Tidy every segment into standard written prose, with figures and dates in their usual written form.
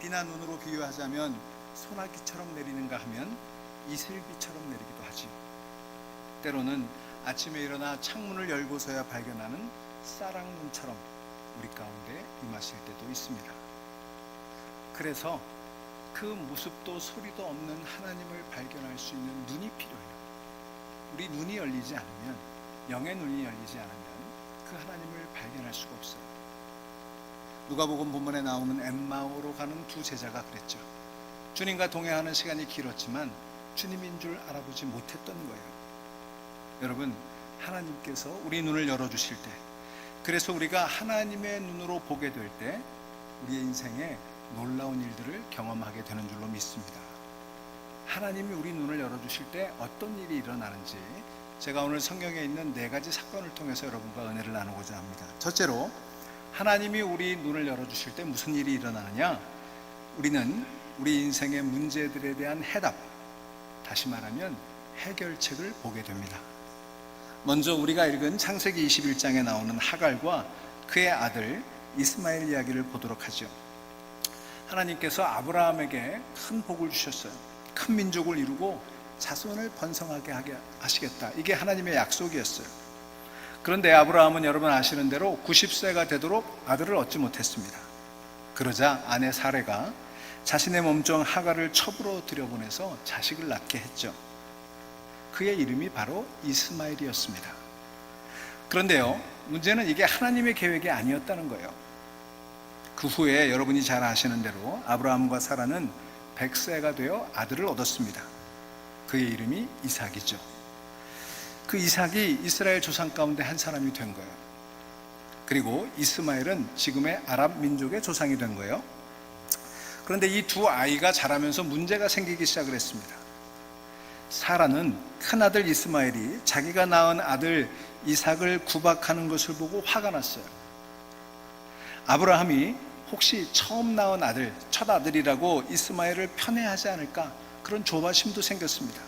비나 눈으로 비유하자면 소나기처럼 내리는가 하면 이슬비처럼 내리기도 하지요. 때로는 아침에 일어나 창문을 열고서야 발견하는 쌀랑눈처럼 우리 가운데 임하실 때도 있습니다. 그래서 그 모습도 소리도 없는 하나님을 발견할 수 있는 눈이 필요해요. 우리 눈이 열리지 않으면, 영의 눈이 열리지 않으면 그 하나님을 발견할 수가 없어요. 누가복음 본문에 나오는 엠마오로 가는 두 제자가 그랬죠. 주님과 동행하는 시간이 길었지만 주님인 줄 알아보지 못했던 거예요. 여러분, 하나님께서 우리 눈을 열어주실 때, 그래서 우리가 하나님의 눈으로 보게 될 때 우리의 인생에 놀라운 일들을 경험하게 되는 줄로 믿습니다. 하나님이 우리 눈을 열어주실 때 어떤 일이 일어나는지 제가 오늘 성경에 있는 4가지 사건을 통해서 여러분과 은혜를 나누고자 합니다. 첫째로, 하나님이 우리 눈을 열어주실 때 무슨 일이 일어나느냐? 우리는 우리 인생의 문제들에 대한 해답, 다시 말하면 해결책을 보게 됩니다. 먼저 우리가 읽은 창세기 21장에 나오는 하갈과 그의 아들 이스마엘 이야기를 보도록 하죠. 하나님께서 아브라함에게 큰 복을 주셨어요. 큰 민족을 이루고 자손을 번성하게 하게 하시겠다. 이게 하나님의 약속이었어요. 그런데 아브라함은 여러분 아시는 대로 90세가 되도록 아들을 얻지 못했습니다. 그러자 아내 사레가 자신의 몸종 하갈을 첩으로 들여보내서 자식을 낳게 했죠. 그의 이름이 바로 이스마엘이었습니다. 그런데요, 문제는 이게 하나님의 계획이 아니었다는 거예요. 그 후에 여러분이 잘 아시는 대로 아브라함과 사라는 100세가 되어 아들을 얻었습니다. 그의 이름이 이삭이죠. 그 이삭이 이스라엘 조상 가운데 한 사람이 된 거예요. 그리고 이스마엘은 지금의 아랍 민족의 조상이 된 거예요. 그런데 이 두 아이가 자라면서 문제가 생기기 시작을 했습니다. 사라는 큰아들 이스마엘이 자기가 낳은 아들 이삭을 구박하는 것을 보고 화가 났어요. 아브라함이 혹시 처음 낳은 아들, 첫 아들이라고 이스마엘을 편애하지 않을까, 그런 조바심도 생겼습니다.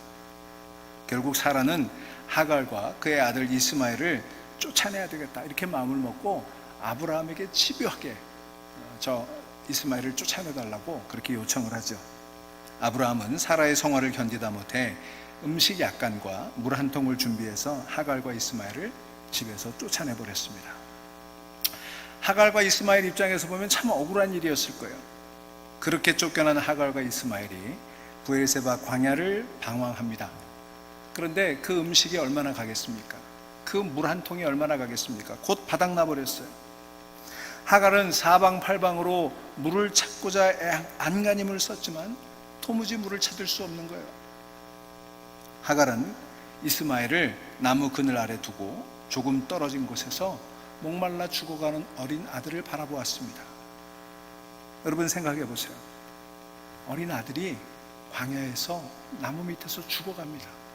결국 사라는 하갈과 그의 아들 이스마엘을 쫓아내야 되겠다, 이렇게 마음을 먹고 아브라함에게 집요하게 저 이스마엘을 쫓아내달라고 그렇게 요청을 하죠. 아브라함은 사라의 성화를 견디다 못해 음식 약간과 물 한 통을 준비해서 하갈과 이스마엘을 집에서 쫓아내버렸습니다. 하갈과 이스마엘 입장에서 보면 참 억울한 일이었을 거예요. 그렇게 쫓겨난 하갈과 이스마엘이 브엘세바 광야를 방황합니다. 그런데 그 음식이 얼마나 가겠습니까? 그 물 한 통이 얼마나 가겠습니까? 곧 바닥나 버렸어요. 하갈은 사방팔방으로 물을 찾고자 안간힘을 썼지만 도무지 물을 찾을 수 없는 거예요. 하갈은 이스마엘을 나무 그늘 아래 두고 조금 떨어진 곳에서 목말라 죽어가는 어린 아들을 바라보았습니다. 여러분 생각해 보세요. 어린 아들이 광야에서 나무 밑에서 죽어갑니다.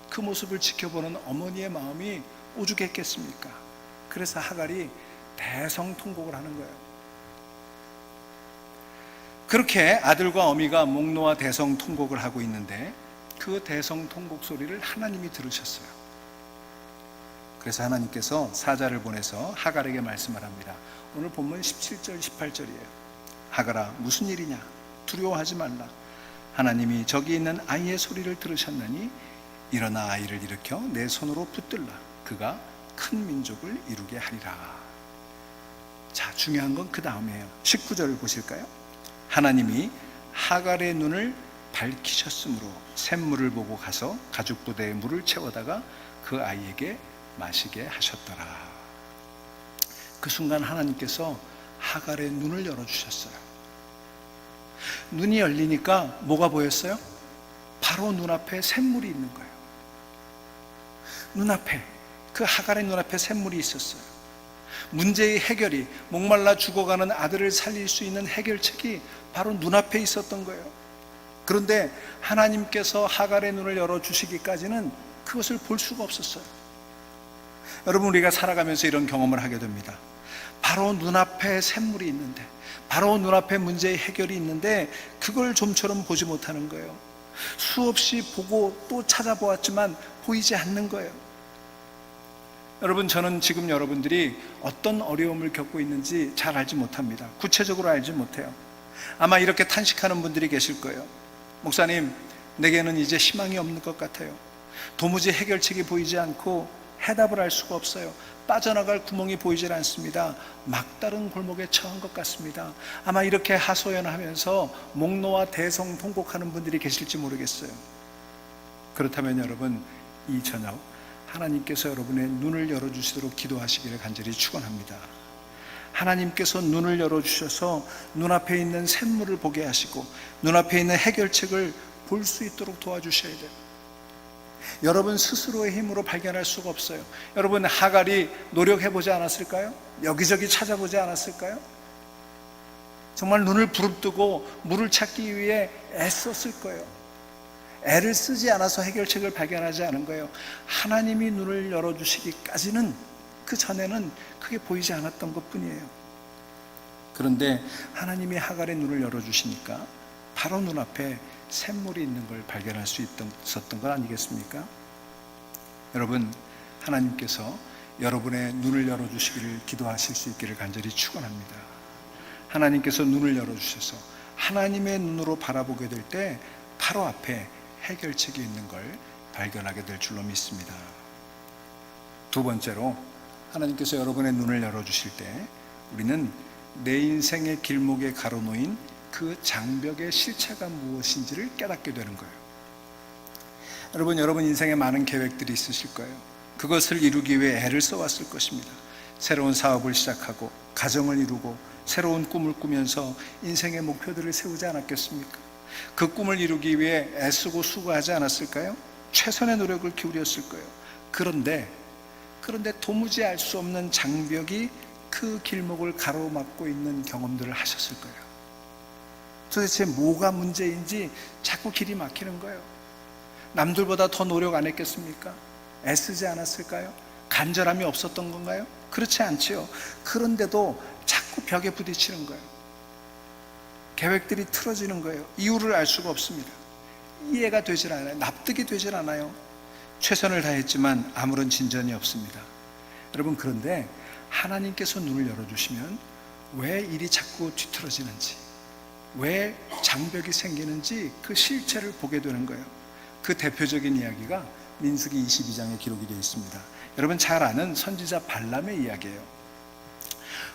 그 모습을 지켜보는 어머니의 마음이 오죽했겠습니까? 그래서 하갈이 대성통곡을 하는 거예요. 그렇게 아들과 어미가 목 놓아 대성통곡을 하고 있는데 그 대성통곡 소리를 하나님이 들으셨어요. 그래서 하나님께서 사자를 보내서 하갈에게 말씀을 합니다. 오늘 본문 17절 18절이에요. 하갈아, 무슨 일이냐? 두려워하지 말라. 하나님이 저기 있는 아이의 소리를 들으셨나니 일어나 아이를 일으켜 내 손으로 붙들라. 그가 큰 민족을 이루게 하리라. 자, 중요한 건 그 다음이에요. 19절을 보실까요? 하나님이 하갈의 눈을 밝히셨으므로 샘물을 보고 가서 가죽 부대에 물을 채워다가 그 아이에게 마시게 하셨더라. 그 순간 하나님께서 하갈의 눈을 열어주셨어요. 눈이 열리니까 뭐가 보였어요? 바로 눈앞에 샘물이 있는 거예요. 눈앞에, 그 하갈의 눈앞에 샘물이 있었어요. 문제의 해결이, 목말라 죽어가는 아들을 살릴 수 있는 해결책이 바로 눈앞에 있었던 거예요. 그런데 하나님께서 하갈의 눈을 열어주시기까지는 그것을 볼 수가 없었어요. 여러분, 우리가 살아가면서 이런 경험을 하게 됩니다. 바로 눈앞에 샘물이 있는데, 바로 눈앞에 문제의 해결이 있는데 그걸 좀처럼 보지 못하는 거예요. 수없이 보고 또 찾아보았지만 보이지 않는 거예요. 여러분, 저는 지금 여러분들이 어떤 어려움을 겪고 있는지 잘 알지 못합니다. 구체적으로 알지 못해요. 아마 이렇게 탄식하는 분들이 계실 거예요. 목사님, 내게는 이제 희망이 없는 것 같아요. 도무지 해결책이 보이지 않고 해답을 알 수가 없어요. 빠져나갈 구멍이 보이질 않습니다. 막다른 골목에 처한 것 같습니다. 아마 이렇게 하소연하면서 목노와 대성통곡하는 분들이 계실지 모르겠어요. 그렇다면 여러분, 이 저녁 하나님께서 여러분의 눈을 열어주시도록 기도하시기를 간절히 축원합니다. 하나님께서 눈을 열어주셔서 눈앞에 있는 샘물을 보게 하시고 눈앞에 있는 해결책을 볼 수 있도록 도와주셔야 돼요. 여러분 스스로의 힘으로 발견할 수가 없어요. 여러분, 하갈이 노력해보지 않았을까요? 여기저기 찾아보지 않았을까요? 정말 눈을 부릅뜨고 물을 찾기 위해 애썼을 거예요. 애를 쓰지 않아서 해결책을 발견하지 않은 거예요. 하나님이 눈을 열어주시기까지는, 그 전에는 크게 보이지 않았던 것 뿐이에요. 그런데 하나님이 하갈의 눈을 열어주시니까 바로 눈앞에 샘물이 있는 걸 발견할 수 있었던 것 아니겠습니까? 여러분, 하나님께서 여러분의 눈을 열어주시기를 기도하실 수 있기를 간절히 축원합니다. 하나님께서 눈을 열어주셔서 하나님의 눈으로 바라보게 될 때 바로 앞에 해결책이 있는 걸 발견하게 될 줄로 믿습니다. 두 번째로, 하나님께서 여러분의 눈을 열어주실 때 우리는 내 인생의 길목에 가로놓인 그 장벽의 실체가 무엇인지를 깨닫게 되는 거예요. 여러분 인생에 많은 계획들이 있으실 거예요. 그것을 이루기 위해 애를 써왔을 것입니다. 새로운 사업을 시작하고 가정을 이루고 새로운 꿈을 꾸면서 인생의 목표들을 세우지 않았겠습니까? 그 꿈을 이루기 위해 애쓰고 수고하지 않았을까요? 최선의 노력을 기울였을 거예요. 그런데 도무지 알 수 없는 장벽이 그 길목을 가로막고 있는 경험들을 하셨을 거예요. 도대체 뭐가 문제인지 자꾸 길이 막히는 거예요. 남들보다 더 노력 안 했겠습니까? 애쓰지 않았을까요? 간절함이 없었던 건가요? 그렇지 않지요. 그런데도 자꾸 벽에 부딪히는 거예요. 계획들이 틀어지는 거예요. 이유를 알 수가 없습니다. 이해가 되질 않아요. 납득이 되질 않아요. 최선을 다했지만 아무런 진전이 없습니다. 여러분, 그런데 하나님께서 눈을 열어주시면 왜 일이 자꾸 뒤틀어지는지, 왜 장벽이 생기는지 그 실체를 보게 되는 거예요. 그 대표적인 이야기가 민수기 22장에 기록이 되어 있습니다. 여러분 잘 아는 선지자 발람의 이야기예요.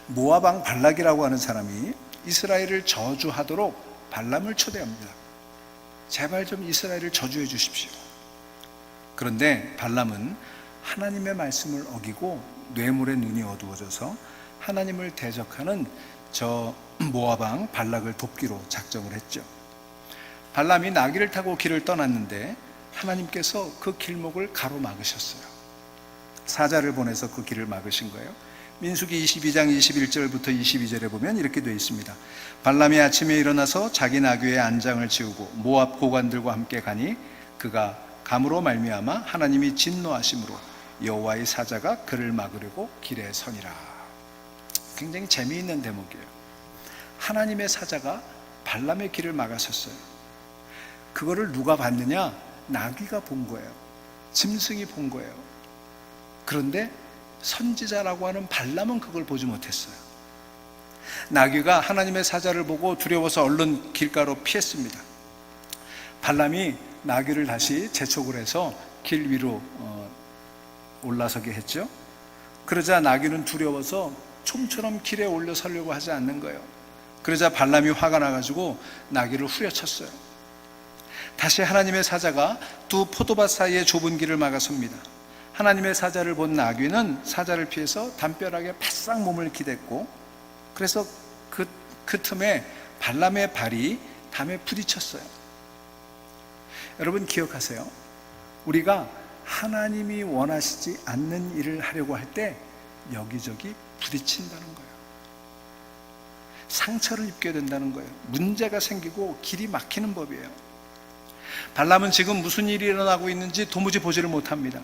모압 왕 발락이라고 하는 사람이 이스라엘을 저주하도록 발람을 초대합니다. 제발 좀 이스라엘을 저주해 주십시오. 그런데 발람은 하나님의 말씀을 어기고 뇌물의 눈이 어두워져서 하나님을 대적하는 저 모압 왕 발락을 돕기로 작정을 했죠. 발람이 나귀를 타고 길을 떠났는데 하나님께서 그 길목을 가로막으셨어요. 사자를 보내서 그 길을 막으신 거예요. 민수기 22장 21절부터 22절에 보면 이렇게 되어 있습니다. 발람이 아침에 일어나서 자기 나귀의 안장을 지우고 모압 고관들과 함께 가니 그가 감으로 말미암아 하나님이 진노하심으로 여호와의 사자가 그를 막으려고 길에 서니라. 굉장히 재미있는 대목이에요. 하나님의 사자가 발람의 길을 막았었어요. 그거를 누가 봤느냐? 나귀가 본 거예요. 짐승이 본 거예요. 그런데 선지자라고 하는 발람은 그걸 보지 못했어요. 나귀가 하나님의 사자를 보고 두려워서 얼른 길가로 피했습니다. 발람이 나귀를 다시 재촉을 해서 길 위로 올라서게 했죠. 그러자 나귀는 두려워서 좀처럼 길에 올려 서려고 하지 않는 거예요. 그러자 발람이 화가 나가지고 나귀를 후려쳤어요. 다시 하나님의 사자가 두 포도밭 사이의 좁은 길을 막아섭니다. 하나님의 사자를 본 나귀는 사자를 피해서 담벼락에 바싹 몸을 기댔고, 그래서 그 틈에 발람의 발이 담에 부딪혔어요. 여러분 기억하세요. 우리가 하나님이 원하시지 않는 일을 하려고 할 때 여기저기 부딪힌다는 거예요. 상처를 입게 된다는 거예요. 문제가 생기고 길이 막히는 법이에요. 발람은 지금 무슨 일이 일어나고 있는지 도무지 보지를 못합니다.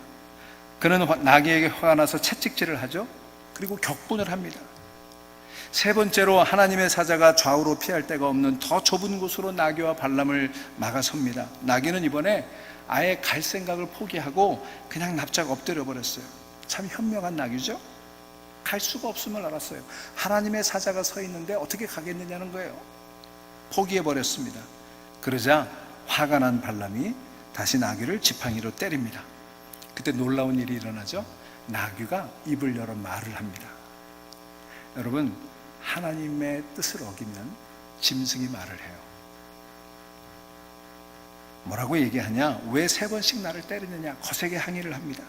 그는 나귀에게 화가 나서 채찍질을 하죠. 그리고 격분을 합니다. 세 번째로 하나님의 사자가 좌우로 피할 데가 없는 더 좁은 곳으로 나귀와 발람을 막아섭니다. 나귀는 이번에 아예 갈 생각을 포기하고 그냥 납작 엎드려 버렸어요. 참 현명한 나귀죠. 갈 수가 없음을 알았어요. 하나님의 사자가 서 있는데 어떻게 가겠느냐는 거예요. 포기해버렸습니다. 그러자 화가 난 발람이 다시 나귀를 지팡이로 때립니다. 그때 놀라운 일이 일어나죠. 나귀가 입을 열어 말을 합니다. 여러분, 하나님의 뜻을 어기면 짐승이 말을 해요. 뭐라고 얘기하냐? 왜 3번씩 나를 때리느냐? 거세게 항의를 합니다.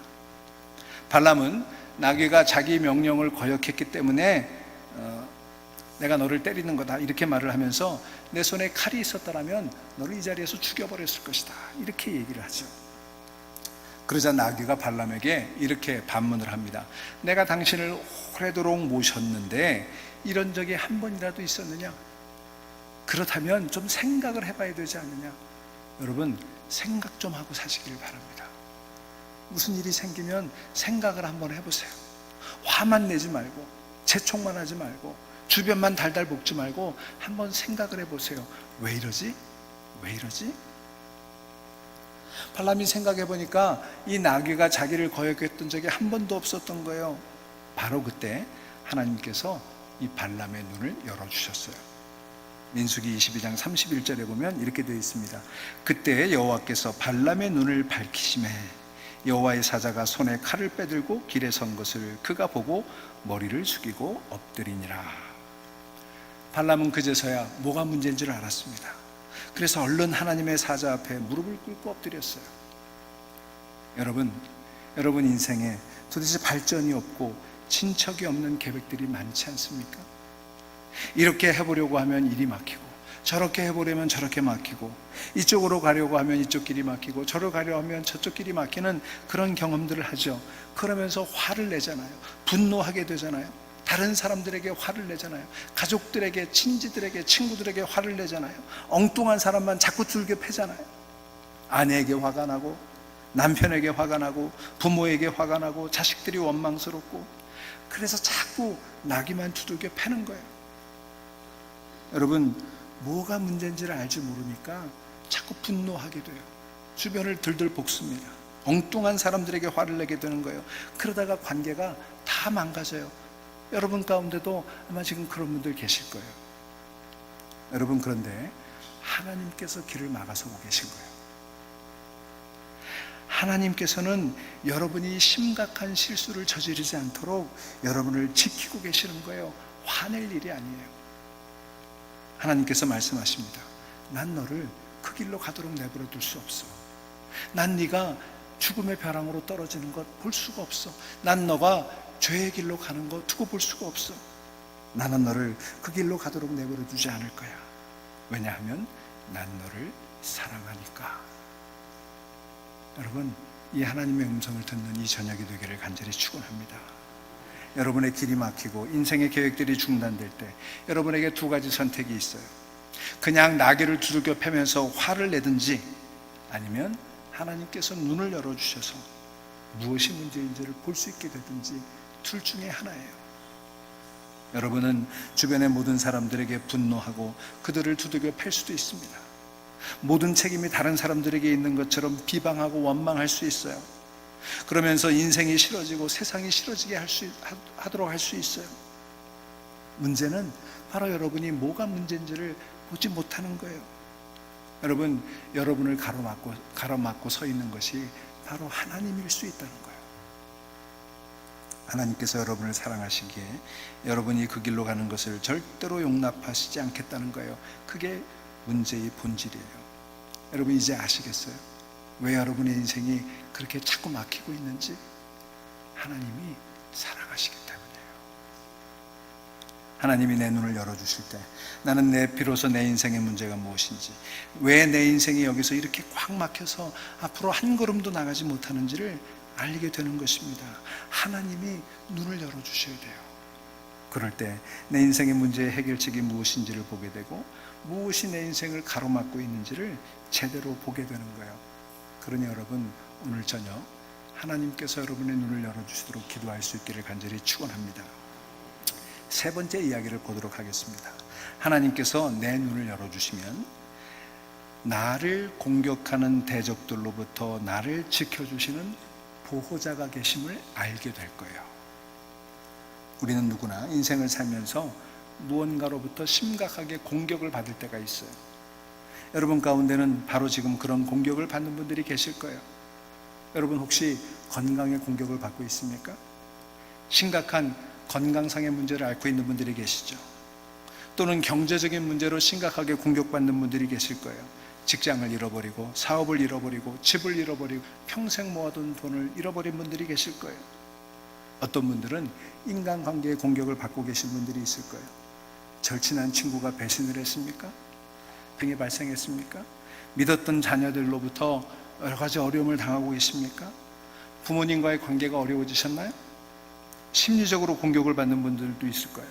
발람은 나귀가 자기 명령을 거역했기 때문에 내가 너를 때리는 거다 이렇게 말을 하면서 내 손에 칼이 있었더라면 너를 이 자리에서 죽여버렸을 것이다 이렇게 얘기를 하죠. 그러자 나귀가 발람에게 이렇게 반문을 합니다. 내가 당신을 오래도록 모셨는데 이런 적이 한 번이라도 있었느냐? 그렇다면 좀 생각을 해봐야 되지 않느냐? 여러분, 생각 좀 하고 사시길 바랍니다. 무슨 일이 생기면 생각을 한번 해보세요. 화만 내지 말고 재촉만 하지 말고 주변만 달달 볶지 말고 한번 생각을 해보세요. 왜 이러지? 왜 이러지? 발람이 생각해 보니까 이 나귀가 자기를 거역했던 적이 한 번도 없었던 거예요. 바로 그때 하나님께서 이 발람의 눈을 열어주셨어요. 민수기 22장 31절에 보면 이렇게 되어 있습니다. 그때 여호와께서 발람의 눈을 밝히시매 여호와의 사자가 손에 칼을 빼들고 길에 선 것을 그가 보고 머리를 숙이고 엎드리니라. 발람은 그제서야 뭐가 문제인 줄 알았습니다. 그래서 얼른 하나님의 사자 앞에 무릎을 꿇고 엎드렸어요. 여러분 인생에 도대체 발전이 없고 진척이 없는 계획들이 많지 않습니까? 이렇게 해보려고 하면 일이 막히고 저렇게 해보려면 저렇게 막히고 이쪽으로 가려고 하면 이쪽 길이 막히고 저로 가려고 하면 저쪽 길이 막히는 그런 경험들을 하죠. 그러면서 화를 내잖아요. 분노하게 되잖아요. 다른 사람들에게 화를 내잖아요. 가족들에게, 친지들에게, 친구들에게 화를 내잖아요. 엉뚱한 사람만 자꾸 두들겨 패잖아요. 아내에게 화가 나고 남편에게 화가 나고 부모에게 화가 나고 자식들이 원망스럽고 그래서 자꾸 나귀만 두들겨 패는 거예요. 여러분, 뭐가 문제인지를 알지 모르니까 자꾸 분노하게 돼요. 주변을 들들 볶습니다. 엉뚱한 사람들에게 화를 내게 되는 거예요. 그러다가 관계가 다 망가져요. 여러분 가운데도 아마 지금 그런 분들 계실 거예요. 여러분, 그런데 하나님께서 길을 막아서고 계신 거예요. 하나님께서는 여러분이 심각한 실수를 저지르지 않도록 여러분을 지키고 계시는 거예요. 화낼 일이 아니에요. 하나님께서 말씀하십니다. 난 너를 그 길로 가도록 내버려 둘 수 없어. 난 네가 죽음의 벼랑으로 떨어지는 것 볼 수가 없어. 난 너가 죄의 길로 가는 거 두고 볼 수가 없어. 나는 너를 그 길로 가도록 내버려 두지 않을 거야. 왜냐하면 난 너를 사랑하니까. 여러분, 이 하나님의 음성을 듣는 이 저녁이 되기를 간절히 축원합니다. 여러분의 길이 막히고 인생의 계획들이 중단될 때 여러분에게 2가지 선택이 있어요. 그냥 나귀를 두들겨 패면서 화를 내든지 아니면 하나님께서 눈을 열어주셔서 무엇이 문제인지를 볼 수 있게 되든지 둘 중에 하나예요. 여러분은 주변의 모든 사람들에게 분노하고 그들을 두들겨 팰 수도 있습니다. 모든 책임이 다른 사람들에게 있는 것처럼 비방하고 원망할 수 있어요. 그러면서 인생이 싫어지고 세상이 싫어지게 하도록 할 수 있어요. 문제는 바로 여러분이 뭐가 문제인지를 보지 못하는 거예요. 여러분, 여러분을 가로막고 서 있는 것이 바로 하나님일 수 있다는 거예요. 하나님께서 여러분을 사랑하시기에 여러분이 그 길로 가는 것을 절대로 용납하시지 않겠다는 거예요. 그게 문제의 본질이에요. 여러분, 이제 아시겠어요? 왜 여러분의 인생이 그렇게 자꾸 막히고 있는지? 하나님이 사랑하시기 때문이에요. 하나님이 내 눈을 열어주실 때 나는 비로소 내 인생의 문제가 무엇인지, 왜 내 인생이 여기서 이렇게 꽉 막혀서 앞으로 한 걸음도 나가지 못하는지를 알게 되는 것입니다. 하나님이 눈을 열어주셔야 돼요. 그럴 때 내 인생의 문제의 해결책이 무엇인지를 보게 되고 무엇이 내 인생을 가로막고 있는지를 제대로 보게 되는 거예요. 그러니 여러분, 오늘 저녁 하나님께서 여러분의 눈을 열어주시도록 기도할 수 있기를 간절히 축원합니다. 3번째 이야기를 보도록 하겠습니다. 하나님께서 내 눈을 열어주시면 나를 공격하는 대적들로부터 나를 지켜주시는 보호자가 계심을 알게 될 거예요. 우리는 누구나 인생을 살면서 무언가로부터 심각하게 공격을 받을 때가 있어요. 여러분 가운데는 바로 지금 그런 공격을 받는 분들이 계실 거예요. 여러분 혹시 건강의 공격을 받고 있습니까? 심각한 건강상의 문제를 앓고 있는 분들이 계시죠. 또는 경제적인 문제로 심각하게 공격받는 분들이 계실 거예요. 직장을 잃어버리고 사업을 잃어버리고 집을 잃어버리고 평생 모아둔 돈을 잃어버린 분들이 계실 거예요. 어떤 분들은 인간관계의 공격을 받고 계신 분들이 있을 거예요. 절친한 친구가 배신을 했습니까? 등이 발생했습니까? 믿었던 자녀들로부터 여러 가지 어려움을 당하고 계십니까? 부모님과의 관계가 어려워지셨나요? 심리적으로 공격을 받는 분들도 있을 거예요.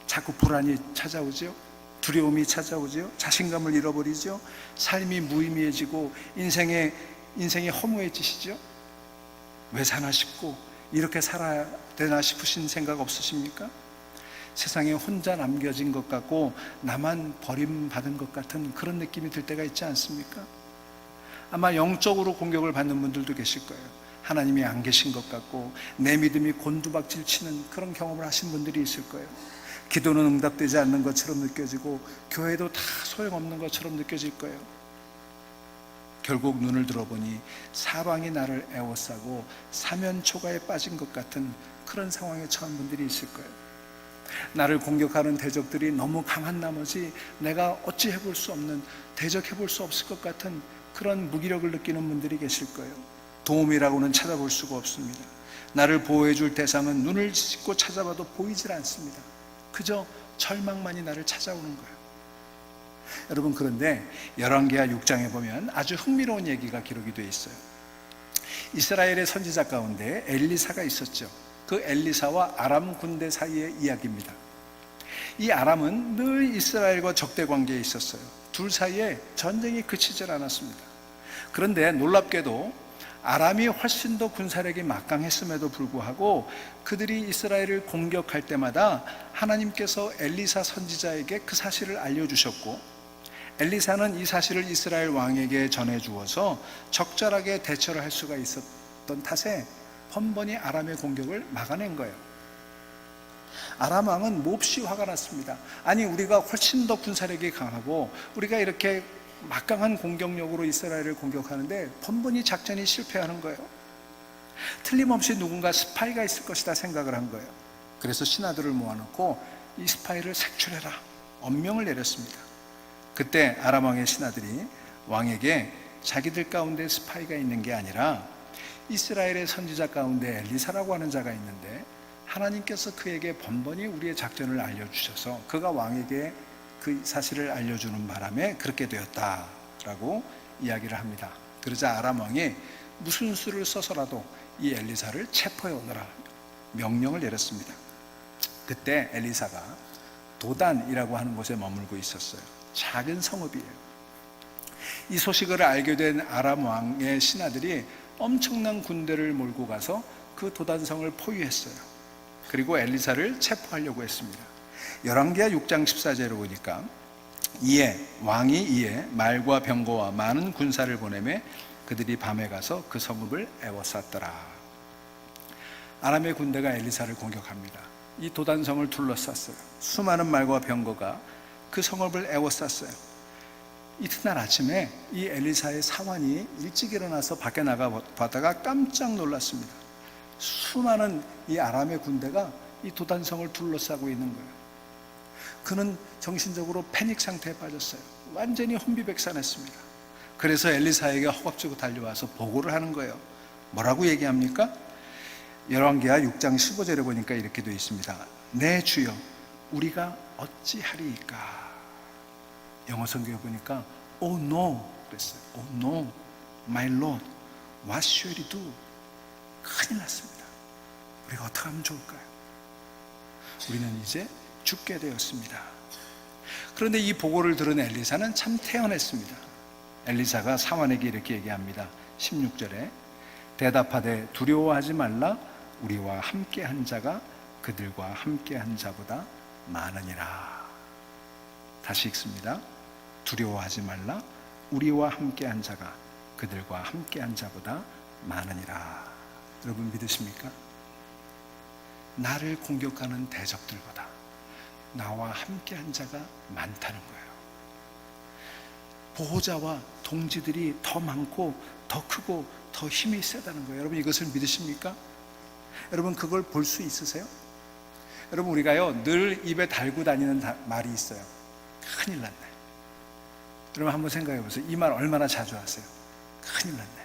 자꾸 불안이 찾아오죠. 두려움이 찾아오죠. 자신감을 잃어버리죠. 삶이 무의미해지고 인생이 허무해지시죠. 왜 사나 싶고 이렇게 살아야 되나 싶으신 생각 없으십니까? 세상에 혼자 남겨진 것 같고 나만 버림받은 것 같은 그런 느낌이 들 때가 있지 않습니까? 아마 영적으로 공격을 받는 분들도 계실 거예요. 하나님이 안 계신 것 같고 내 믿음이 곤두박질 치는 그런 경험을 하신 분들이 있을 거예요. 기도는 응답되지 않는 것처럼 느껴지고 교회도 다 소용없는 것처럼 느껴질 거예요. 결국 눈을 들어보니 사방이 나를 애워싸고 사면초가에 빠진 것 같은 그런 상황에 처한 분들이 있을 거예요. 나를 공격하는 대적들이 너무 강한 나머지 내가 어찌 해볼 수 없는, 대적해볼 수 없을 것 같은 그런 무기력을 느끼는 분들이 계실 거예요. 도움이라고는 찾아볼 수가 없습니다. 나를 보호해줄 대상은 눈을 씻고 찾아봐도 보이질 않습니다. 그저 절망만이 나를 찾아오는 거예요. 여러분, 그런데 열왕기하 6장에 보면 아주 흥미로운 얘기가 기록이 되어 있어요. 이스라엘의 선지자 가운데 엘리사가 있었죠. 그 엘리사와 아람 군대 사이의 이야기입니다. 이 아람은 늘 이스라엘과 적대 관계에 있었어요. 둘 사이에 전쟁이 그치질 않았습니다. 그런데 놀랍게도 아람이 훨씬 더 군사력이 막강했음에도 불구하고 그들이 이스라엘을 공격할 때마다 하나님께서 엘리사 선지자에게 그 사실을 알려주셨고, 엘리사는 이 사실을 이스라엘 왕에게 전해주어서 적절하게 대처를 할 수가 있었던 탓에 번번이 아람의 공격을 막아낸 거예요. 아람 왕은 몹시 화가 났습니다. 아니, 우리가 훨씬 더 군사력이 강하고 우리가 이렇게 막강한 공격력으로 이스라엘을 공격하는데 번번이 작전이 실패하는 거예요. 틀림없이 누군가 스파이가 있을 것이다 생각을 한 거예요. 그래서 신하들을 모아놓고 이 스파이를 색출해라, 엄명을 내렸습니다. 그때 아람 왕의 신하들이 왕에게 자기들 가운데 스파이가 있는 게 아니라 이스라엘의 선지자 가운데 엘리사라고 하는 자가 있는데 하나님께서 그에게 번번이 우리의 작전을 알려주셔서 그가 왕에게 그 사실을 알려주는 바람에 그렇게 되었다라고 이야기를 합니다. 그러자 아람 왕이 무슨 수를 써서라도 이 엘리사를 체포해 오너라 명령을 내렸습니다. 그때 엘리사가 도단이라고 하는 곳에 머물고 있었어요. 작은 성읍이에요. 이 소식을 알게 된 아람 왕의 신하들이 엄청난 군대를 몰고 가서 그 도단성을 포위했어요. 그리고 엘리사를 체포하려고 했습니다. 열왕기하 6장 14절을 보니까 왕이 이에 말과 병거와 많은 군사를 보내매 그들이 밤에 가서 그 성읍을 에워쌌더라. 아람의 군대가 엘리사를 공격합니다. 이 도단성을 둘러쌌어요. 수많은 말과 병거가 그 성읍을 에워쌌어요. 이튿날 아침에 이 엘리사의 사환이 일찍 일어나서 밖에 나가 봤다가 깜짝 놀랐습니다. 수많은 이 아람의 군대가 이 도단성을 둘러싸고 있는 거예요. 그는 정신적으로 패닉 상태에 빠졌어요. 완전히 혼비백산했습니다. 그래서 엘리사에게 허겁지겁 달려와서 보고를 하는 거예요. 뭐라고 얘기합니까? 열왕기하 6장 15절에 보니까 이렇게 되어 있습니다. 내 주여, 우리가 어찌하리이까? 영어 성경에 보니까 Oh no 그랬어요. Oh no, my Lord, what shall we do? 큰일 났습니다. 우리가 어떻게 하면 좋을까요? 우리는 이제 죽게 되었습니다. 그런데 이 보고를 들은 엘리사는 참 태연했습니다. 엘리사가 사환에게 이렇게 얘기합니다. 16절에 대답하되 두려워하지 말라, 우리와 함께한 자가 그들과 함께한 자보다 많으니라. 다시 읽습니다. 두려워하지 말라, 우리와 함께한 자가 그들과 함께한 자보다 많으니라. 여러분 믿으십니까? 나를 공격하는 대적들보다, 나와 함께한 자가 많다는 거예요. 보호자와 동지들이 더 많고 더 크고 더 힘이 세다는 거예요. 여러분 이것을 믿으십니까? 여러분 그걸 볼 수 있으세요? 여러분 우리가요 늘 입에 달고 다니는 말이 있어요. 큰일 났네. 여러분 한번 생각해 보세요. 이 말 얼마나 자주 하세요? 큰일 났네.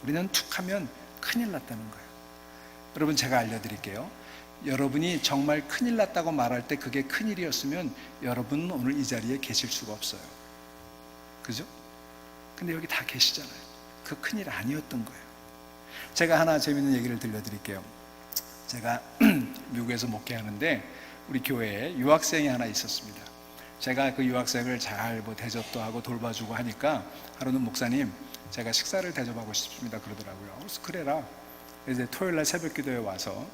우리는 툭 하면 큰일 났다는 거예요. 여러분 제가 알려드릴게요. 여러분이 정말 큰일 났다고 말할 때 그게 큰일이었으면 여러분은 오늘 이 자리에 계실 수가 없어요. 그죠? 근데 여기 다 계시잖아요. 그 큰일 아니었던 거예요. 제가 하나 재밌는 얘기를 들려드릴게요. 제가 미국에서 목회하는데 우리 교회에 유학생이 하나 있었습니다. 제가 그 유학생을 잘 대접도 하고 돌봐주고 하니까 하루는 목사님 제가 식사를 대접하고 싶습니다 그러더라고요. 그래서 그래라. 이제 토요일날 새벽 기도에 와서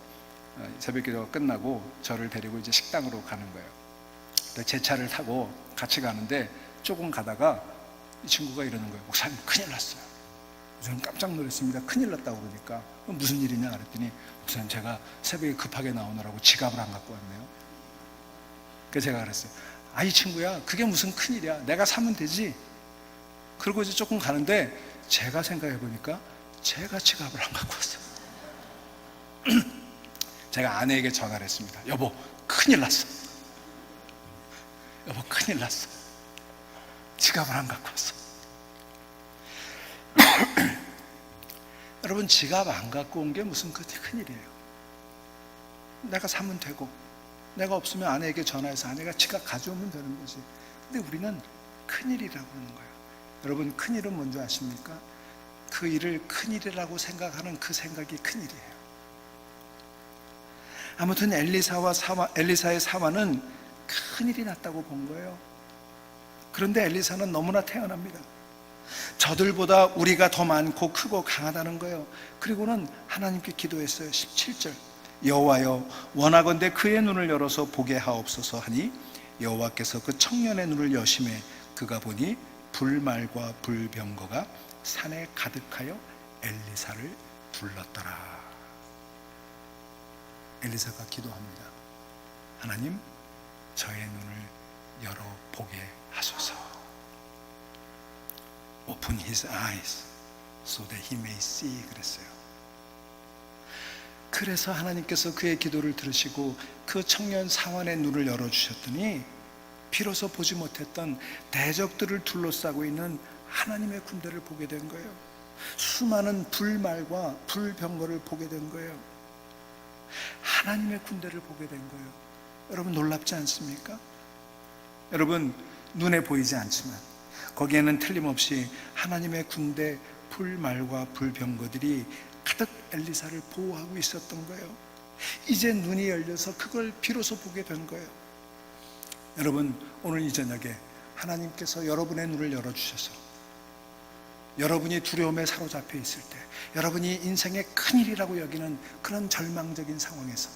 새벽 기도가 끝나고 저를 데리고 이제 식당으로 가는 거예요. 제 차를 타고 같이 가는데 조금 가다가 이 친구가 이러는 거예요. 목사님 큰일 났어요. 저는 깜짝 놀랐습니다. 큰일 났다고 그러니까 무슨 일이냐 그랬더니 목사님 제가 새벽에 급하게 나오느라고 지갑을 안 갖고 왔네요. 그래서 제가 그랬어요. 이 친구야 그게 무슨 큰일이야. 내가 사면 되지. 그리고 이제 조금 가는데 제가 생각해 보니까 제가 지갑을 안 갖고 왔어요. 제가 아내에게 전화를 했습니다. 여보 큰일 났어. 여보 큰일 났어. 지갑을 안 갖고 왔어. 여러분 지갑 안 갖고 온 게 무슨 큰일이에요. 내가 사면 되고 내가 없으면 아내에게 전화해서 아내가 지갑 가져오면 되는 거지. 근데 우리는 큰일이라고 하는 거예요. 여러분 큰일은 뭔지 아십니까? 그 일을 큰일이라고 생각하는 그 생각이 큰일이에요. 아무튼 엘리사의 사마는 큰일이 났다고 본 거예요. 그런데 엘리사는 너무나 태연합니다. 저들보다 우리가 더 많고 크고 강하다는 거예요. 그리고는 하나님께 기도했어요. 17절 여호와여 원하건대 그의 눈을 열어서 보게 하옵소서 하니 여호와께서 그 청년의 눈을 여심해 그가 보니 불말과 불병거가 산에 가득하여 엘리사를 둘렀더라. 엘리사가 기도합니다. 하나님 저의 눈을 열어 보게 하소서. Open his eyes so that he may see 그랬어요. 그래서 하나님께서 그의 기도를 들으시고 그 청년 사환의 눈을 열어주셨더니 비로소 보지 못했던 대적들을 둘러싸고 있는 하나님의 군대를 보게 된 거예요. 수많은 불말과 불병거를 보게 된 거예요. 하나님의 군대를 보게 된 거예요. 여러분 놀랍지 않습니까? 여러분 눈에 보이지 않지만 거기에는 틀림없이 하나님의 군대 불말과 불병거들이 가득 엘리사를 보호하고 있었던 거예요. 이제 눈이 열려서 그걸 비로소 보게 된 거예요. 여러분 오늘 이 저녁에 하나님께서 여러분의 눈을 열어주셔서 여러분이 두려움에 사로잡혀 있을 때, 여러분이 인생의 큰일이라고 여기는 그런 절망적인 상황에서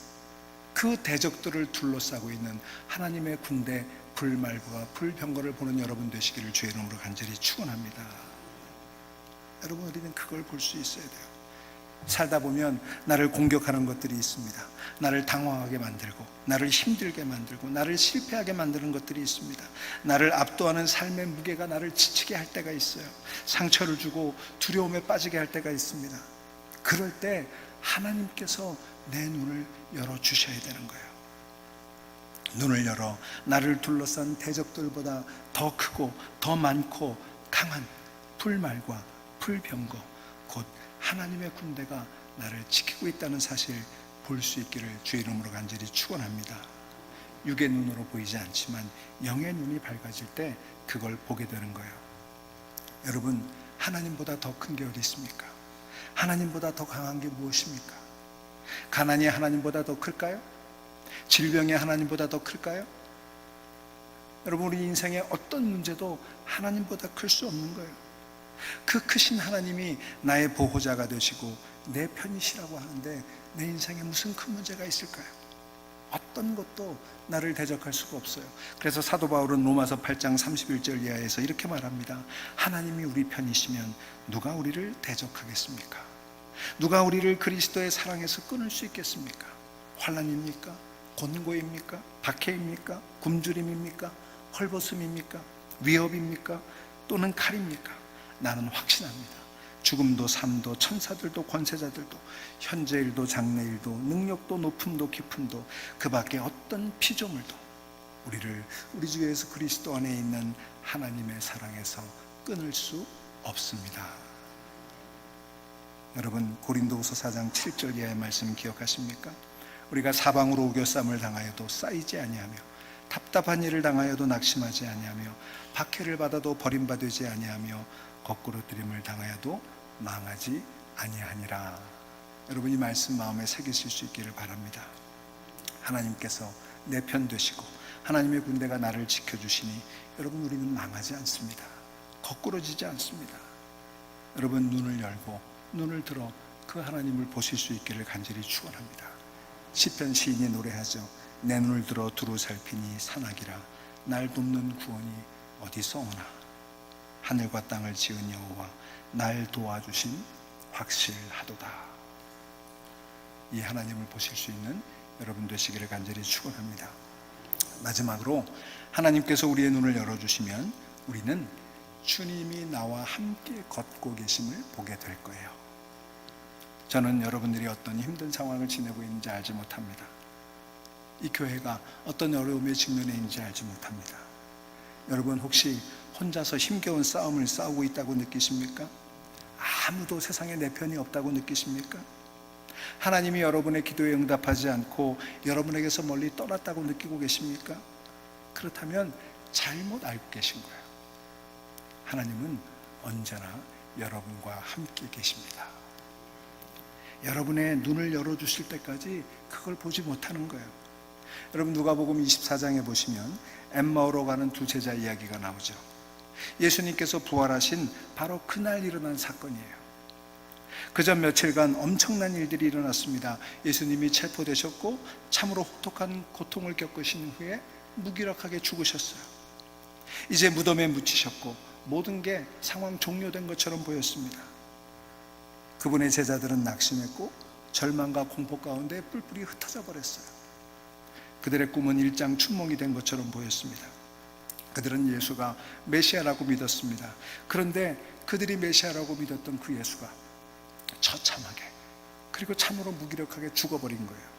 그 대적들을 둘러싸고 있는 하나님의 군대 불말과 불병거를 보는 여러분 되시기를 주의 이름으로 간절히 축원합니다. 여러분 우리는 그걸 볼 수 있어야 돼요. 살다 보면 나를 공격하는 것들이 있습니다. 나를 당황하게 만들고 나를 힘들게 만들고 나를 실패하게 만드는 것들이 있습니다. 나를 압도하는 삶의 무게가 나를 지치게 할 때가 있어요. 상처를 주고 두려움에 빠지게 할 때가 있습니다. 그럴 때 하나님께서 내 눈을 열어주셔야 되는 거예요. 눈을 열어 나를 둘러싼 대적들보다 더 크고 더 많고 강한 불말과 불병거 곧 하나님의 군대가 나를 지키고 있다는 사실 볼 수 있기를 주의 이름으로 간절히 축원합니다. 육의 눈으로 보이지 않지만 영의 눈이 밝아질 때 그걸 보게 되는 거예요. 여러분 하나님보다 더 큰 게 어디 있습니까? 하나님보다 더 강한 게 무엇입니까? 가난이 하나님보다 더 클까요? 질병이 하나님보다 더 클까요? 여러분 우리 인생의 어떤 문제도 하나님보다 클 수 없는 거예요. 그 크신 하나님이 나의 보호자가 되시고 내 편이시라고 하는데 내 인생에 무슨 큰 문제가 있을까요? 어떤 것도 나를 대적할 수가 없어요. 그래서 사도 바울은 로마서 8장 31절 이하에서 이렇게 말합니다. 하나님이 우리 편이시면 누가 우리를 대적하겠습니까? 누가 우리를 그리스도의 사랑에서 끊을 수 있겠습니까? 환난입니까? 곤고입니까? 박해입니까? 굶주림입니까? 헐벗음입니까? 위협입니까? 또는 칼입니까? 나는 확신합니다. 죽음도 삶도 천사들도 권세자들도 현재일도 장래일도 능력도 높음도 깊음도 그 밖에 어떤 피조물도 우리를 우리 주 예수 그리스도 안에 있는 하나님의 사랑에서 끊을 수 없습니다. 여러분, 고린도후서 4장 7절 이하의 말씀 기억하십니까? 우리가 사방으로 우겨쌈을 당하여도 쌓이지 아니하며 답답한 일을 당하여도 낙심하지 아니하며 박해를 받아도 버림받지 아니하며 거꾸로 들임을 당하여도 망하지 아니하니라. 여러분, 이 말씀 마음에 새기실 수 있기를 바랍니다. 하나님께서 내 편 되시고 하나님의 군대가 나를 지켜주시니 여러분, 우리는 망하지 않습니다. 거꾸러지지 않습니다. 여러분, 눈을 열고 눈을 들어 그 하나님을 보실 수 있기를 간절히 축원합니다. 시편 시인이 노래하죠. 내 눈을 들어 두루 살피니 산악이라 날 돕는 구원이 어디서 오나. 하늘과 땅을 지은 여호와 날 도와주신 확실하도다. 이 하나님을 보실 수 있는 여러분 되시기를 간절히 축원합니다. 마지막으로 하나님께서 우리의 눈을 열어주시면 우리는 주님이 나와 함께 걷고 계심을 보게 될 거예요. 저는 여러분들이 어떤 힘든 상황을 지내고 있는지 알지 못합니다. 이 교회가 어떤 어려움에 직면해 있는지 알지 못합니다. 여러분, 혹시 혼자서 힘겨운 싸움을 싸우고 있다고 느끼십니까? 아무도 세상에 내 편이 없다고 느끼십니까? 하나님이 여러분의 기도에 응답하지 않고 여러분에게서 멀리 떠났다고 느끼고 계십니까? 그렇다면 잘못 알고 계신 거예요. 하나님은 언제나 여러분과 함께 계십니다. 여러분의 눈을 열어주실 때까지 그걸 보지 못하는 거예요. 여러분, 누가복음 24장에 보시면 엠마오로 가는 두 제자 이야기가 나오죠. 예수님께서 부활하신 바로 그날 일어난 사건이에요. 그전 며칠간 엄청난 일들이 일어났습니다. 예수님이 체포되셨고 참으로 혹독한 고통을 겪으신 후에 무기력하게 죽으셨어요. 이제 무덤에 묻히셨고 모든 게 상황 종료된 것처럼 보였습니다. 그분의 제자들은 낙심했고 절망과 공포 가운데 뿔뿔이 흩어져 버렸어요. 그들의 꿈은 일장춘몽이 된 것처럼 보였습니다. 그들은 예수가 메시아라고 믿었습니다. 그런데 그들이 메시아라고 믿었던 그 예수가 처참하게 그리고 참으로 무기력하게 죽어버린 거예요.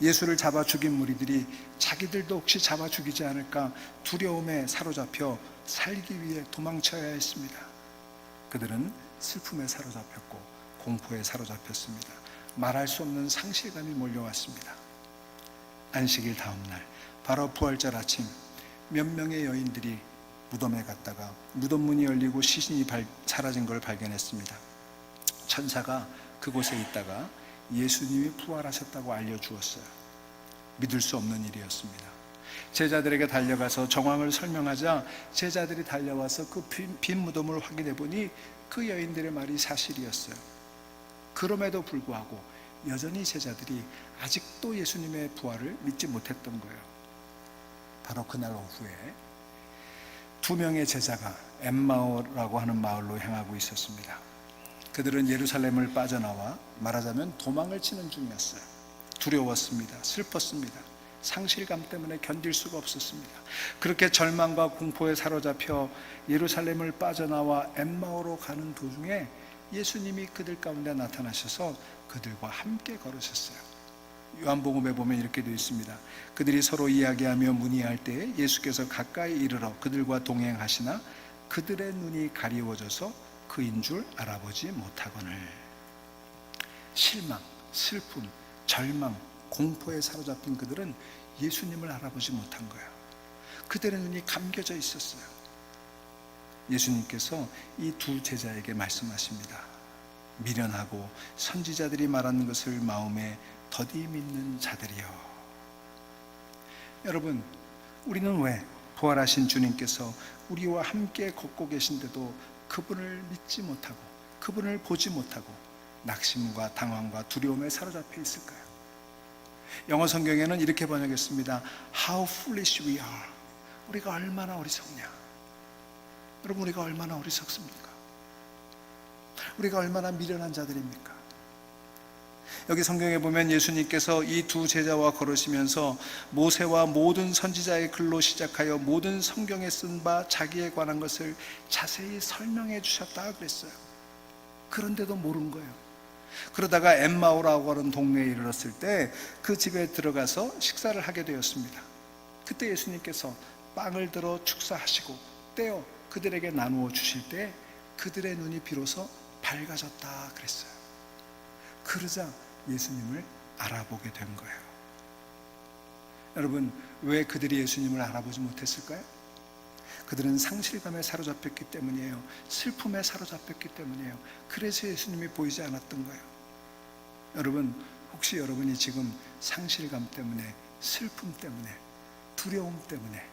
예수를 잡아 죽인 무리들이 자기들도 혹시 잡아 죽이지 않을까 두려움에 사로잡혀 살기 위해 도망쳐야 했습니다. 그들은 슬픔에 사로잡혔고 공포에 사로잡혔습니다. 말할 수 없는 상실감이 몰려왔습니다. 안식일 다음 날, 바로 부활절 아침, 몇 명의 여인들이 무덤에 갔다가 무덤 문이 열리고 시신이 사라진 걸 발견했습니다. 천사가 그곳에 있다가 예수님이 부활하셨다고 알려주었어요. 믿을 수 없는 일이었습니다. 제자들에게 달려가서 정황을 설명하자 제자들이 달려와서 그 빈 무덤을 확인해 보니 그 여인들의 말이 사실이었어요. 그럼에도 불구하고 여전히 제자들이 아직도 예수님의 부활을 믿지 못했던 거예요. 바로 그날 오후에 두 명의 제자가 엠마오라고 하는 마을로 향하고 있었습니다. 그들은 예루살렘을 빠져나와 말하자면 도망을 치는 중이었어요. 두려웠습니다. 슬펐습니다. 상실감 때문에 견딜 수가 없었습니다. 그렇게 절망과 공포에 사로잡혀 예루살렘을 빠져나와 엠마오로 가는 도중에 예수님이 그들 가운데 나타나셔서 그들과 함께 걸으셨어요. 요한복음에 보면 이렇게 되어 있습니다. 그들이 서로 이야기하며 문의할 때 예수께서 가까이 이르러 그들과 동행하시나 그들의 눈이 가리워져서 그인 줄 알아보지 못하거늘. 실망, 슬픔, 절망, 공포에 사로잡힌 그들은 예수님을 알아보지 못한 거예요. 그들의 눈이 감겨져 있었어요. 예수님께서 이 두 제자에게 말씀하십니다. 미련하고 선지자들이 말하는 것을 마음에 더디 믿는 자들이여. 여러분, 우리는 왜 부활하신 주님께서 우리와 함께 걷고 계신데도 그분을 믿지 못하고 그분을 보지 못하고 낙심과 당황과 두려움에 사로잡혀 있을까요? 영어 성경에는 이렇게 번역했습니다. How foolish we are. 우리가 얼마나 어리석냐. 여러분, 우리가 얼마나 어리석습니까? 우리가 얼마나 미련한 자들입니까? 여기 성경에 보면 예수님께서 이 두 제자와 걸으시면서 모세와 모든 선지자의 글로 시작하여 모든 성경에 쓴 바 자기에 관한 것을 자세히 설명해 주셨다 그랬어요. 그런데도 모른 거예요. 그러다가 엠마오라고 하는 동네에 이르렀을 때 그 집에 들어가서 식사를 하게 되었습니다. 그때 예수님께서 빵을 들어 축사하시고 떼어 그들에게 나누어 주실 때 그들의 눈이 비로소 밝아졌다 그랬어요. 그러자 예수님을 알아보게 된 거예요. 여러분, 왜 그들이 예수님을 알아보지 못했을까요? 그들은 상실감에 사로잡혔기 때문이에요. 슬픔에 사로잡혔기 때문이에요. 그래서 예수님이 보이지 않았던 거예요. 여러분, 혹시 여러분이 지금 상실감 때문에, 슬픔 때문에, 두려움 때문에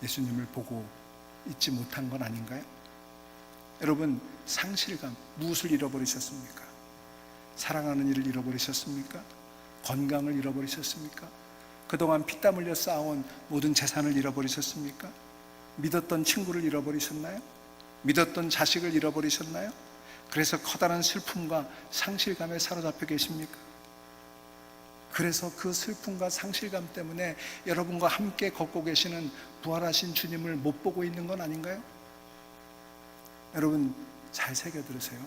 예수님을 보고 있지 못한 건 아닌가요? 여러분, 상실감, 무엇을 잃어버리셨습니까? 사랑하는 일을 잃어버리셨습니까? 건강을 잃어버리셨습니까? 그동안 피땀 흘려 쌓아온 모든 재산을 잃어버리셨습니까? 믿었던 친구를 잃어버리셨나요? 믿었던 자식을 잃어버리셨나요? 그래서 커다란 슬픔과 상실감에 사로잡혀 계십니까? 그래서 그 슬픔과 상실감 때문에 여러분과 함께 걷고 계시는 부활하신 주님을 못 보고 있는 건 아닌가요? 여러분, 잘 새겨 들으세요.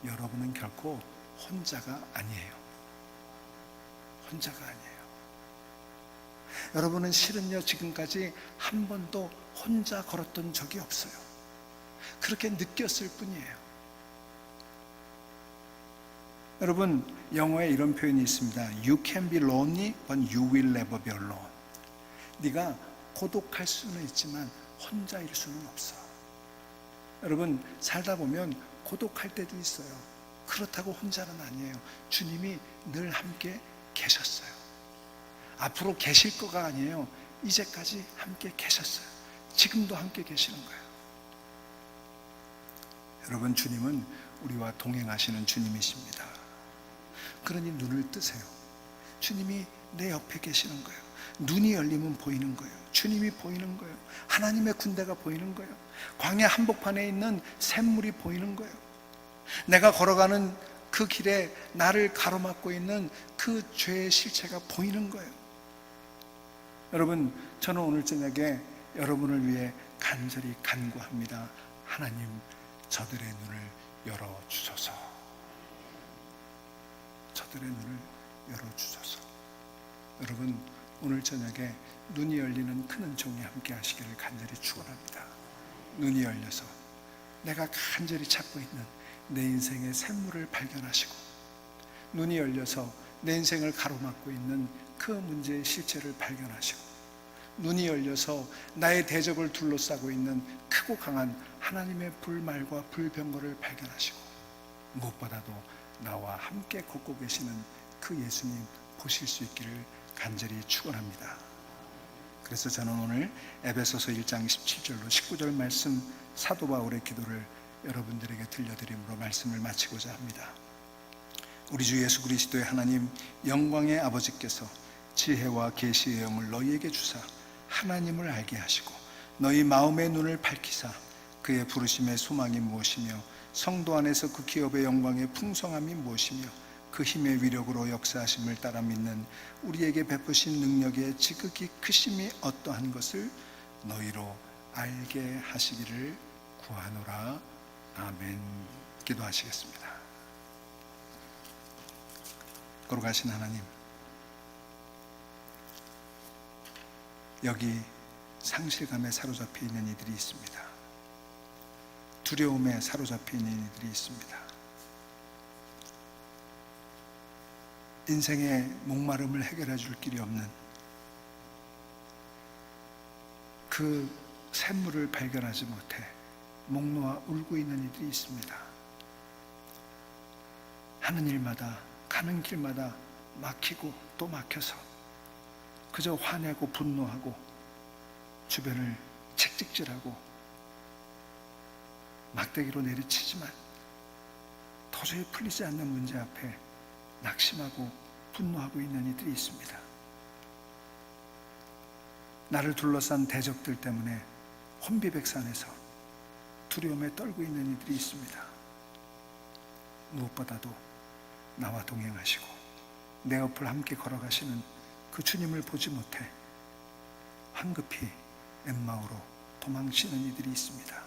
여러분은 결코 혼자가 아니에요. 혼자가 아니에요. 여러분은 실은요, 지금까지 한 번도 혼자 걸었던 적이 없어요. 그렇게 느꼈을 뿐이에요. 여러분, 영어에 이런 표현이 있습니다. You can be lonely, but you will never be alone. 네가 고독할 수는 있지만 혼자일 수는 없어. 여러분, 살다 보면 고독할 때도 있어요. 그렇다고 혼자는 아니에요. 주님이 늘 함께 계셨어요. 앞으로 계실 거가 아니에요. 이제까지 함께 계셨어요. 지금도 함께 계시는 거예요. 여러분, 주님은 우리와 동행하시는 주님이십니다. 그러니 눈을 뜨세요. 주님이 내 옆에 계시는 거예요. 눈이 열리면 보이는 거예요. 주님이 보이는 거예요. 하나님의 군대가 보이는 거예요. 광야 한복판에 있는 샘물이 보이는 거예요. 내가 걸어가는 그 길에 나를 가로막고 있는 그 죄의 실체가 보이는 거예요. 여러분, 저는 오늘 저녁에 여러분을 위해 간절히 간구합니다. 하나님, 저들의 눈을 열어주소서. 저들의 눈을 열어주소서. 여러분, 오늘 저녁에 눈이 열리는 큰 은총이 함께 하시기를 간절히 축원합니다. 눈이 열려서 내가 간절히 찾고 있는 내 인생의 샘물을 발견하시고, 눈이 열려서 내 인생을 가로막고 있는 그 문제의 실체를 발견하시고, 눈이 열려서 나의 대적을 둘러싸고 있는 크고 강한 하나님의 불말과 불병거를 발견하시고, 무엇보다도 나와 함께 걷고 계시는 그 예수님 보실 수 있기를 간절히 축원합니다. 그래서 저는 오늘 에베소서 1장 17절로 19절 말씀, 사도 바울의 기도를 여러분들에게 들려드림으로 말씀을 마치고자 합니다. 우리 주 예수 그리스도의 하나님 영광의 아버지께서 지혜와 계시의 영을 너희에게 주사 하나님을 알게 하시고 너희 마음의 눈을 밝히사 그의 부르심의 소망이 무엇이며 성도 안에서 그 기업의 영광의 풍성함이 무엇이며 그 힘의 위력으로 역사하심을 따라 믿는 우리에게 베푸신 능력의 지극히 크심이 어떠한 것을 너희로 알게 하시기를 구하노라. 아멘. 기도하시겠습니다. 거룩하신 하나님, 여기 상실감에 사로잡혀 있는 이들이 있습니다. 두려움에 사로잡혀 있는 이들이 있습니다. 인생의 목마름을 해결해 줄 길이 없는 그 샘물을 발견하지 못해 목 놓아 울고 있는 이들이 있습니다. 하는 일마다, 가는 길마다 막히고 또 막혀서 그저 화내고 분노하고 주변을 책찍질하고 막대기로 내리치지만 도저히 풀리지 않는 문제 앞에 낙심하고 분노하고 있는 이들이 있습니다. 나를 둘러싼 대적들 때문에 혼비백산해서 두려움에 떨고 있는 이들이 있습니다. 무엇보다도 나와 동행하시고 내 옆을 함께 걸어가시는 그 주님을 보지 못해 황급히 엠마오로 도망치는 이들이 있습니다.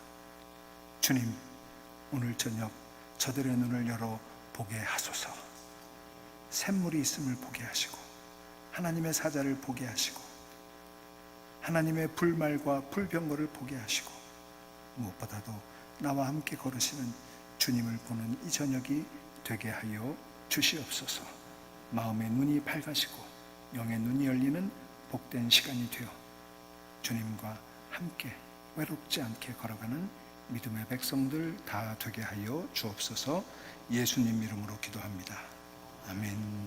주님, 오늘 저녁 저들의 눈을 열어 보게 하소서. 샘물이 있음을 보게 하시고 하나님의 사자를 보게 하시고 하나님의 불말과 불병거를 보게 하시고 무엇보다도 나와 함께 걸으시는 주님을 보는 이 저녁이 되게 하여 주시옵소서. 마음의 눈이 밝아지고 영의 눈이 열리는 복된 시간이 되어 주님과 함께 외롭지 않게 걸어가는 믿음의 백성들 다 되게 하여 주옵소서. 예수님 이름으로 기도합니다. 아멘.